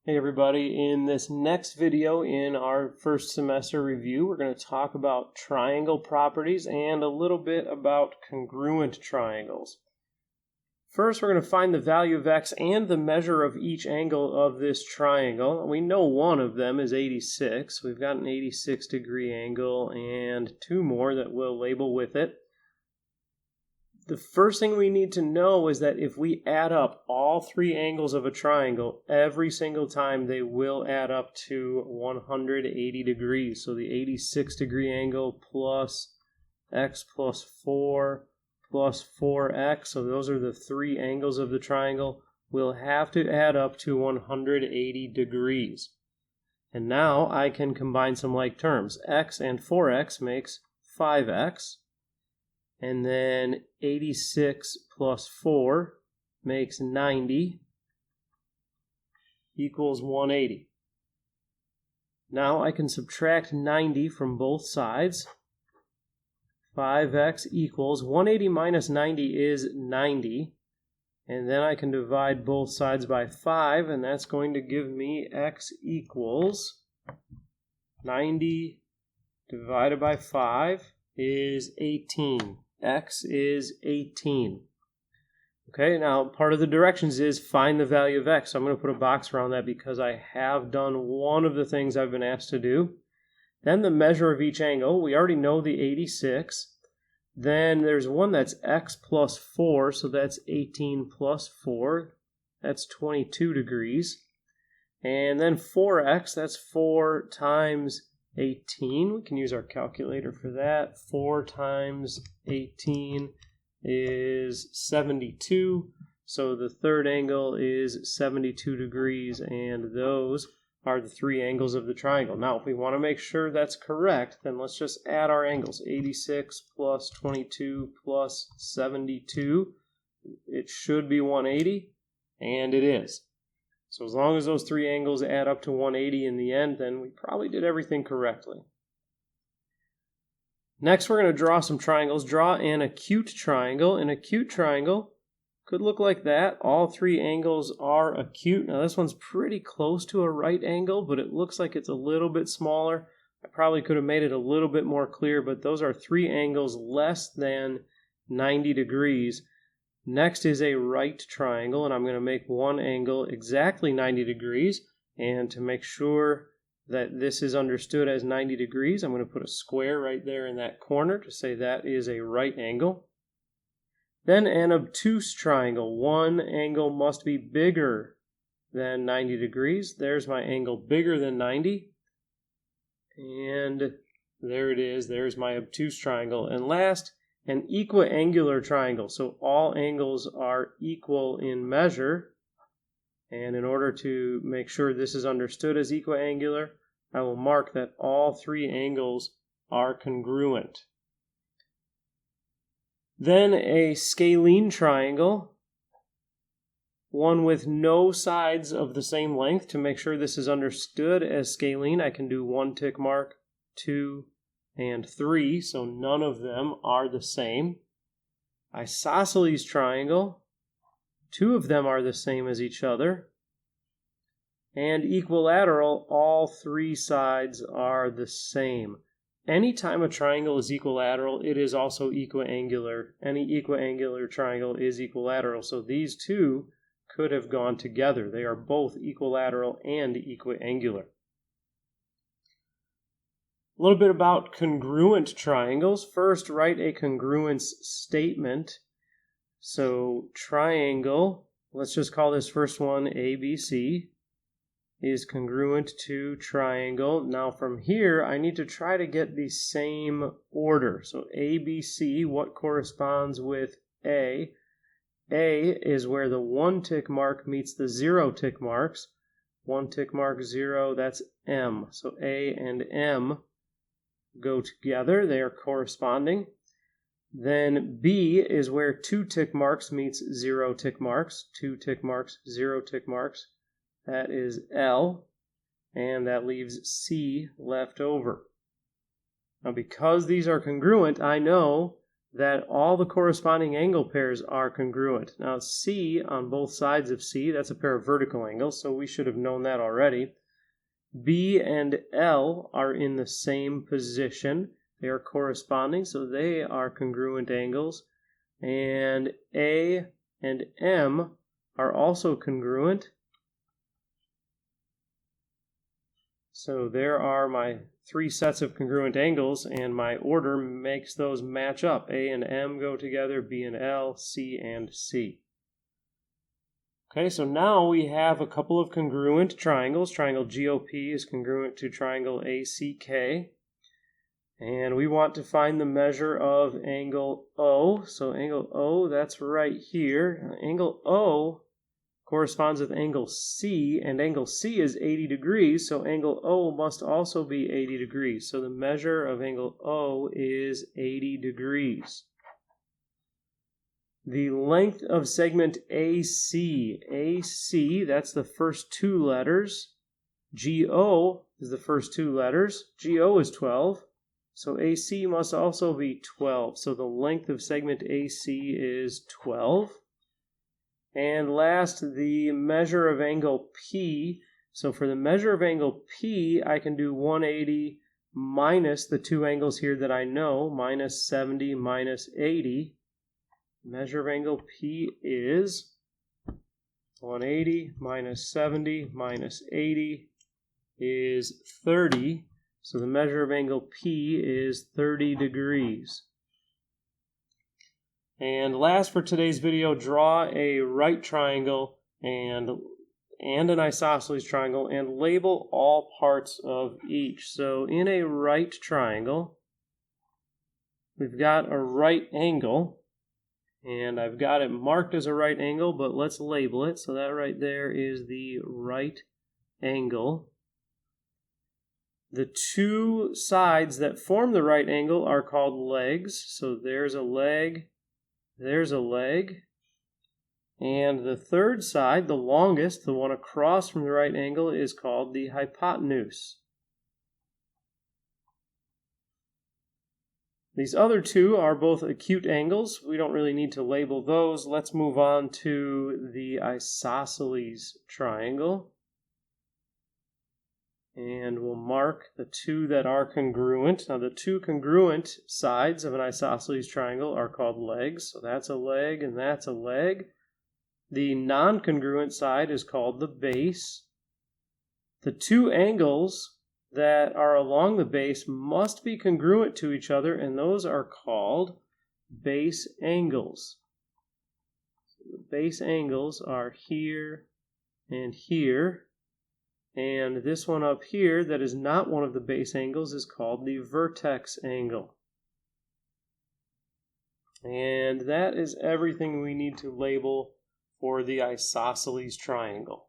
Hey everybody, in this next video in our first semester review, we're going to talk about triangle properties and a little bit about congruent triangles. First, we're going to find the value of x and the measure of each angle of this triangle. We know one of them is 86. We've got an 86-degree angle and two more that we'll label with it. The first thing we need to know is that if we add up all three angles of a triangle, every single time they will add up to 180 degrees. So the 86-degree angle plus x plus 4 plus 4x, so those are the three angles of the triangle, will have to add up to 180 degrees. And now I can combine some like terms. X and 4x makes 5x. And then 86 plus 4 makes 90 equals 180. Now I can subtract 90 from both sides. 5x equals 180 minus 90 is 90. And then I can divide both sides by 5, and that's going to give me x equals 90 divided by 5 is 18. X is 18. Okay, now part of the directions is find the value of x. So I'm going to put a box around that because I have done one of the things I've been asked to do. Then the measure of each angle. We already know the 86. Then there's one that's x plus 4, so that's 18 plus 4. That's 22 degrees. And then 4x, that's 4 times 18. We can use our calculator for that. 4 times 18 is 72. So the third angle is 72 degrees, and those are the three angles of the triangle. Now, if we want to make sure that's correct, then let's just add our angles. 86 plus 22 plus 72. It should be 180, and it is. So as long as those three angles add up to 180 in the end, then we probably did everything correctly. Next, we're going to draw some triangles. Draw an acute triangle. An acute triangle could look like that. All three angles are acute. Now this one's pretty close to a right angle, but it looks like it's a little bit smaller. I probably could have made it a little bit more clear, but those are three angles less than 90 degrees. Next is a right triangle, and I'm going to make one angle exactly 90 degrees. And to make sure that this is understood as 90 degrees, I'm going to put a square right there in that corner to say that is a right angle. Then an obtuse triangle. One angle must be bigger than 90 degrees. There's my angle bigger than 90. And there it is. There's my obtuse triangle. And last, an equiangular triangle. So all angles are equal in measure. And in order to make sure this is understood as equiangular, I will mark that all three angles are congruent. Then a scalene triangle, one with no sides of the same length. To make sure this is understood as scalene, I can do 1 tick mark, 2, and 3, so none of them are the same. Isosceles triangle, 2 of them are the same as each other. And equilateral, all 3 sides are the same. Anytime a triangle is equilateral, it is also equiangular. Any equiangular triangle is equilateral, so these two could have gone together. They are both equilateral and equiangular. A little bit about congruent triangles. First, write a congruence statement. So triangle, let's just call this first one ABC, is congruent to triangle. Now from here, I need to try to get the same order. So ABC, what corresponds with A? A is where the 1 tick mark meets the 0 tick marks. 1 tick mark, 0, that's M. So A and M go together. They are corresponding. Then B is where 2 tick marks meets 0 tick marks. 2 tick marks, 0 tick marks. That is L. And that leaves C left over. Now because these are congruent, I know that all the corresponding angle pairs are congruent. Now C on both sides of C, that's a pair of vertical angles, so we should have known that already. B and L are in the same position. They are corresponding, so they are congruent angles. And A and M are also congruent. So there are my three sets of congruent angles, and my order makes those match up. A and M go together, B and L, C and C. Okay, so now we have a couple of congruent triangles. Triangle GOP is congruent to triangle ACK. And we want to find the measure of angle O. So angle O, that's right here. Angle O corresponds with angle C, and angle C is 80 degrees, so angle O must also be 80 degrees. So the measure of angle O is 80 degrees. The length of segment AC, that's the first two letters. GO is the first two letters. GO is 12. So AC must also be 12. So the length of segment AC is 12. And last, the measure of angle P. So for the measure of angle P, I can do 180 minus the two angles here that I know, minus 70 minus 80. Measure of angle P is 180 minus 70 minus 80 is 30. So the measure of angle P is 30 degrees. And last for today's video, draw a right triangle and an isosceles triangle and label all parts of each. So in a right triangle, we've got a right angle. And I've got it marked as a right angle, but let's label it. So that right there is the right angle. The two sides that form the right angle are called legs. So there's a leg, there's a leg. And the third side, the longest, the one across from the right angle, is called the hypotenuse. These other two are both acute angles. We don't really need to label those. Let's move on to the isosceles triangle. And we'll mark the two that are congruent. Now the two congruent sides of an isosceles triangle are called legs. So that's a leg and that's a leg. The non-congruent side is called the base. The two angles that are along the base must be congruent to each other, and those are called base angles. So the base angles are here and here, and this one up here that is not one of the base angles is called the vertex angle. And that is everything we need to label for the isosceles triangle.